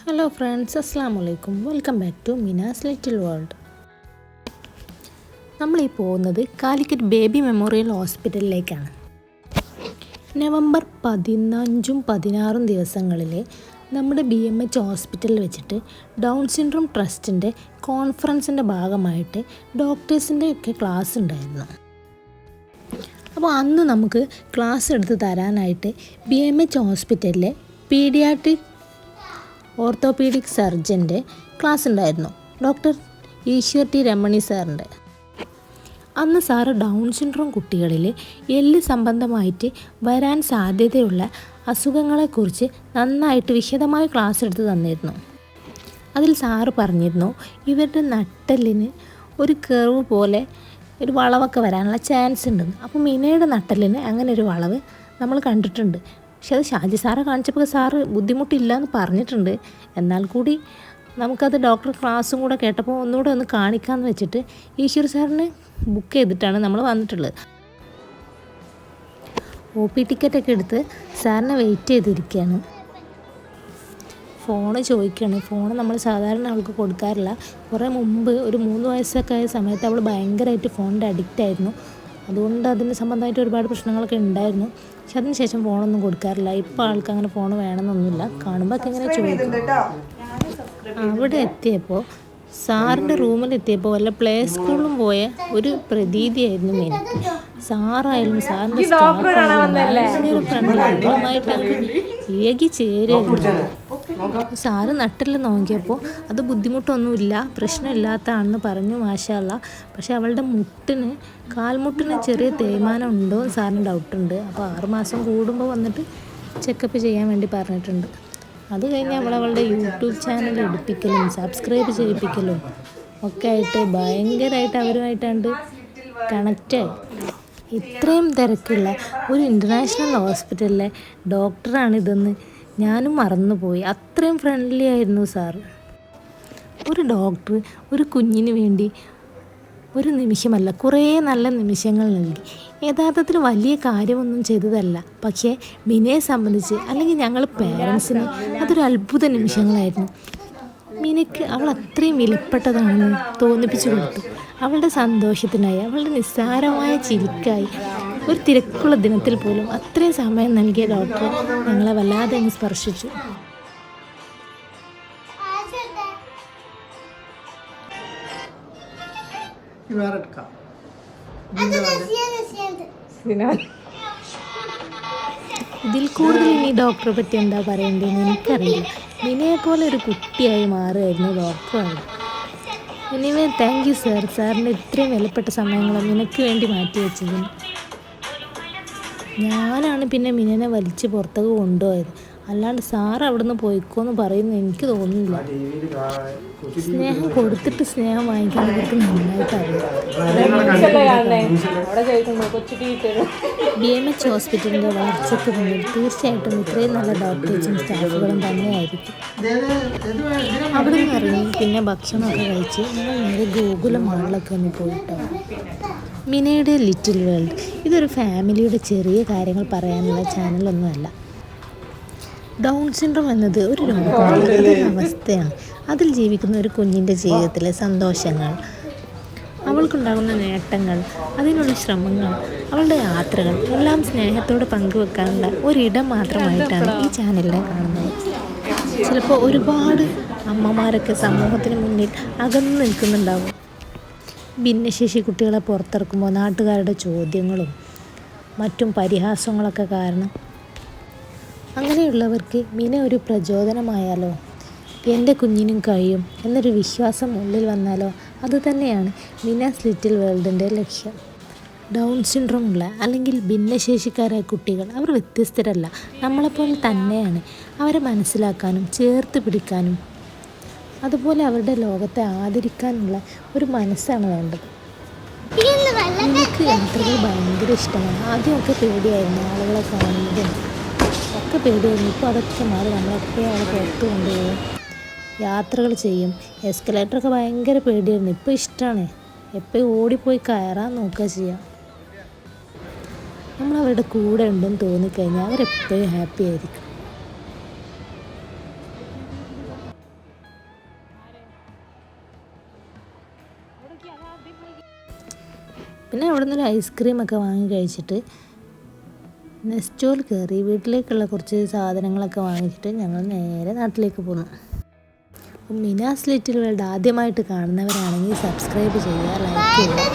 Hello friends, അസ്സലാമു അലൈക്കും. Welcome back to Mina's little world. നമ്മളീ പോകുന്നത് കാലിക്കറ്റ് ബേബി മെമ്മോറിയൽ ഹോസ്പിറ്റലിലേക്കാണ്. നവംബർ 15, 16 ദിവസങ്ങളിൽ നമ്മുടെ BMH ഹോസ്പിറ്റലിൽ വെച്ചിട്ട് ഡൗൺ സിൻഡ്രോം ട്രസ്റ്റിൻ്റെ കോൺഫറൻസിൻ്റെ ഭാഗമായിട്ട് ഡോക്ടേഴ്സിൻ്റെ ഒക്കെ ക്ലാസ് ഉണ്ടായിരുന്നു. അപ്പോൾ അന്ന് നമുക്ക് ക്ലാസ് എടുത്ത് തരാനായിട്ട് BMH ഹോസ്പിറ്റലിലെ പീഡിയാട്രിക് ഓർത്തോപീഡിക് സർജൻ്റെ ക്ലാസ് ഉണ്ടായിരുന്നു, ഡോക്ടർ ഈശ്വർ ടി രമണി സാറിൻ്റെ. അന്ന് സാറ് ഡൗൺ സിൻഡ്രോം കുട്ടികളിൽ എല്ല് സംബന്ധമായിട്ട് വരാൻ സാധ്യതയുള്ള അസുഖങ്ങളെക്കുറിച്ച് നന്നായിട്ട് വിശദമായി ക്ലാസ് എടുത്ത് തന്നിരുന്നു. അതിൽ സാറ് പറഞ്ഞിരുന്നു, ഇവരുടെ നട്ടെല്ലിന് ഒരു കർവ് പോലെ ഒരു വളവൊക്കെ വരാനുള്ള ചാൻസ് ഉണ്ടെന്ന്. അപ്പോൾ മിനയുടെ നട്ടെല്ലിന് അങ്ങനെ ഒരു വളവ് നമ്മൾ കണ്ടിട്ടുണ്ട്. പക്ഷെ അത് ഷാജി സാറെ കാണിച്ചപ്പോൾ സാറ് ബുദ്ധിമുട്ടില്ല എന്ന് പറഞ്ഞിട്ടുണ്ട്. എന്നാൽ കൂടി നമുക്കത് ഡോക്ടർ ക്ലാസ്സും കൂടെ കേട്ടപ്പോൾ ഒന്നുകൂടെ ഒന്ന് കാണിക്കാമെന്ന് വെച്ചിട്ട് ഈശ്വർ സാറിന് ബുക്ക് ചെയ്തിട്ടാണ് നമ്മൾ വന്നിട്ടുള്ളത്. OP ടിക്കറ്റൊക്കെ എടുത്ത് സാറിനെ വെയിറ്റ് ചെയ്തിരിക്കുകയാണ്. ഫോണ് ചോദിക്കുകയാണ്. ഫോണ് നമ്മൾ സാധാരണ അവൾക്ക് കൊടുക്കാറില്ല. കുറേ മുമ്പ് ഒരു 3 വയസ്സൊക്കെ ആയ സമയത്ത് അവൾ ഭയങ്കരമായിട്ട് ഫോണിൻ്റെ അഡിക്റ്റ് ആയിരുന്നു. അതുകൊണ്ട് അതിന് സംബന്ധമായിട്ട് ഒരുപാട് പ്രശ്നങ്ങളൊക്കെ ഉണ്ടായിരുന്നു. പക്ഷെ അതിന് ശേഷം ഫോണൊന്നും കൊടുക്കാറില്ല. ഇപ്പോൾ ആൾക്ക് അങ്ങനെ ഫോൺ വേണമെന്നൊന്നുമില്ല. കാണുമ്പോഴൊക്കെ ഇങ്ങനെ ചോദിക്കും. അവിടെ എത്തിയപ്പോൾ സാറിൻ്റെ റൂമിലെത്തിയപ്പോൾ വല്ല പ്ലേ സ്കൂളിലും പോയ ഒരു പ്രതീതിയായിരുന്നു എനിക്ക്. സാറായാലും സാറിൻ്റെ സ്റ്റാഫായാലും ഫ്രണ്ടായിട്ട് ഏകി ചേരുമായിരുന്നു. സാറ് നട്ടിൽ നോക്കിയപ്പോൾ അത് ബുദ്ധിമുട്ടൊന്നുമില്ല, പ്രശ്നമില്ലാത്തതാണെന്ന് പറഞ്ഞു, മാഷാ അല്ലാഹ്. പക്ഷെ അവളുടെ കാൽമുട്ടിന് ചെറിയ തേയ്മാനം ഉണ്ടോ എന്ന് സാറിന് ഡൗട്ടുണ്ട്. അപ്പോൾ 6 മാസം കൂടുമ്പോൾ വന്നിട്ട് ചെക്കപ്പ് ചെയ്യാൻ വേണ്ടി പറഞ്ഞിട്ടുണ്ട്. അത് കഴിഞ്ഞ് അവളുടെ യൂട്യൂബ് ചാനൽ എടുപ്പിക്കലും സബ്സ്ക്രൈബ് ചെയ്യിപ്പിക്കലും ഒക്കെ ആയിട്ട് ഭയങ്കരമായിട്ട് അവരുമായിട്ടാണ്ട് കണക്റ്റായി. ഇത്രയും തിരക്കുള്ള ഒരു ഇൻ്റർനാഷണൽ ഹോസ്പിറ്റലിലെ ഡോക്ടറാണിതെന്ന് ഞാനും മറന്നുപോയി. അത്രയും ഫ്രണ്ട്ലി ആയിരുന്നു സാറ്. ഒരു ഡോക്ടർ ഒരു കുഞ്ഞിന് വേണ്ടി ഒരു നിമിഷമല്ല, കുറേ നല്ല നിമിഷങ്ങൾ നൽകി. യഥാർത്ഥത്തിൽ വലിയ കാര്യമൊന്നും ചെയ്തതല്ല, പക്ഷേ മിനയെ സംബന്ധിച്ച് അല്ലെങ്കിൽ ഞങ്ങൾ പേരൻസിന് അതൊരു അത്ഭുത നിമിഷങ്ങളായിരുന്നു. മിനയ്ക്ക് അവൾ അത്രയും വിലപ്പെട്ടതാണെന്ന് തോന്നിപ്പിച്ചു കൊടുത്തു. അവളുടെ സന്തോഷത്തിനായി, അവളുടെ നിസ്സാരമായ ചിരിക്കായി ഒരു തിരക്കുള്ള ദിനത്തിൽ പോലും അത്രയും സമയം നൽകിയ ഡോക്ടർ ഞങ്ങളെ വല്ലാതെ അങ്ങ് സ്പർശിച്ചു. ഇതിൽ കൂടുതൽ ഇനി ഡോക്ടറെ പറ്റി എന്താ പറയേണ്ടതെന്ന് എനിക്കറിയില്ല. മിനയെ പോലെ ഒരു കുട്ടിയായി മാറുമായിരുന്നു ഡോക്ടറാണ്. Anyway, thank you sir. സാറിൻ്റെ ഇത്രയും വിലപ്പെട്ട സമയങ്ങളും നിനക്ക് വേണ്ടി മാറ്റി വെച്ചതിന്. ഞാനാണ് പിന്നെ മിനനെ വലിച്ച് പുറത്തേക്ക് കൊണ്ടുപോയത്, അല്ലാണ്ട് സാറ് അവിടുന്ന് പോയിക്കോന്ന് പറയുന്നു എനിക്ക് തോന്നുന്നില്ല. സ്നേഹം കൊടുത്തിട്ട് സ്നേഹം വാങ്ങിക്കാൻ ഇവർക്ക് നന്നായിട്ട് അറിയാം. BMH ഹോസ്പിറ്റലിൻ്റെ വളർച്ചയ്ക്ക് മുന്നിൽ തീർച്ചയായിട്ടും ഇത്രയും നല്ല ഡോക്ടേഴ്സും സ്റ്റാഫുകളും തന്നെയായിരിക്കും. അവിടെ നിന്ന് ഇറങ്ങി പിന്നെ ഭക്ഷണമൊക്കെ കഴിച്ച് ഞങ്ങൾ നേരെ ഗോകുലം മാളിലൊക്കെ ഒന്ന് പോയിട്ടോ. മിനയുടെ ലിറ്റിൽ വേൾഡ് ഇതൊരു ഫാമിലിയുടെ ചെറിയ കാര്യങ്ങൾ പറയാനുള്ള ചാനലൊന്നുമല്ല. ഡൗൺ സിൻഡ്രോം എന്നത് ഒരു രോഗമാണ്, അതൊരു അവസ്ഥയാണ്. അതിൽ ജീവിക്കുന്ന ഒരു കുഞ്ഞിൻ്റെ ജീവിതത്തിലെ സന്തോഷങ്ങൾ, അവൾക്കുണ്ടാകുന്ന നേട്ടങ്ങൾ, അതിനുള്ള ശ്രമങ്ങൾ, അവളുടെ യാത്രകൾ എല്ലാം സ്നേഹത്തോടെ പങ്കുവെക്കാനുള്ള ഒരിടം മാത്രമായിട്ടാണ് ഈ ചാനലിനെ കാണുന്നത്. ചിലപ്പോൾ ഒരുപാട് അമ്മമാരൊക്കെ സമൂഹത്തിന് മുന്നിൽ അകന്നു നിൽക്കുന്നുണ്ടാവും. ഭിന്നശേഷി കുട്ടികളെ പുറത്തിറക്കുമ്പോൾ നാട്ടുകാരുടെ ചോദ്യങ്ങളും മറ്റും പരിഹാസങ്ങളൊക്കെ കാരണം അങ്ങനെയുള്ളവർക്ക് മിന ഒരു പ്രചോദനമായാലോ, എൻ്റെ കുഞ്ഞിനും കഴിയും എന്നൊരു വിശ്വാസം ഉള്ളിൽ വന്നാലോ, അതുതന്നെയാണ് മിനാസ് ലിറ്റിൽ വേൾഡിൻ്റെ ലക്ഷ്യം. ഡൗൺ സിൻഡ്രോം ഉള്ള അല്ലെങ്കിൽ ഭിന്നശേഷിക്കാരായ കുട്ടികൾ അവർ വ്യത്യസ്തരല്ല, നമ്മളെപ്പോലെ തന്നെയാണ്. അവരെ മനസ്സിലാക്കാനും ചേർത്ത് പിടിക്കാനും അതുപോലെ അവരുടെ ലോകത്തെ ആദരിക്കാനുള്ള ഒരു മനസ്സാണ് വേണ്ടത്. എനിക്ക് യാത്രകൾ ഭയങ്കര ഇഷ്ടമാണ്. ആദ്യമൊക്കെ പേടിയായിരുന്നു, ആളുകളെ കാണുന്നതും ഒക്കെ പേടിയായിരുന്നു. ഇപ്പോൾ അതൊക്കെ മാറി നമ്മളൊക്കെ അവളെ പുറത്ത് കൊണ്ടുപോകും, യാത്രകൾ ചെയ്യും. എസ്കലേറ്ററൊക്കെ ഭയങ്കര പേടിയായിരുന്നു, ഇപ്പോൾ ഇഷ്ടമാണ്. എപ്പോഴും ഓടിപ്പോയി കയറാൻ നോക്കുക ചെയ്യാം. നമ്മളവരുടെ കൂടെ ഉണ്ടെന്ന് തോന്നിക്കഴിഞ്ഞാൽ അവരെപ്പോഴും ഹാപ്പി ആയിരിക്കും. പിന്നെ അവിടെ നിന്നൊരു ഐസ്ക്രീമൊക്കെ വാങ്ങി കഴിച്ചിട്ട് നെസ്റ്റോയിൽ കയറി വീട്ടിലേക്കുള്ള കുറച്ച് സാധനങ്ങളൊക്കെ വാങ്ങിച്ചിട്ട് ഞങ്ങൾ നേരെ നാട്ടിലേക്ക് പോന്നു. അപ്പം മിനാസ് ലിറ്റിൽ വേൾഡ് ആദ്യമായിട്ട് കാണുന്നവരാണെങ്കിൽ സബ്സ്ക്രൈബ് ചെയ്യുക, ലൈക്ക് ചെയ്യുക,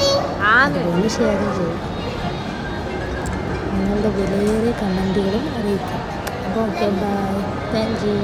അതുപോലെ ഷെയർ ചെയ്യുക. നിങ്ങളുടെ വിലയേറിയ കമൻറ്റുകളും അറിയിക്കാം. അപ്പോൾ ഓക്കെ, ബൈ, താങ്ക് യു.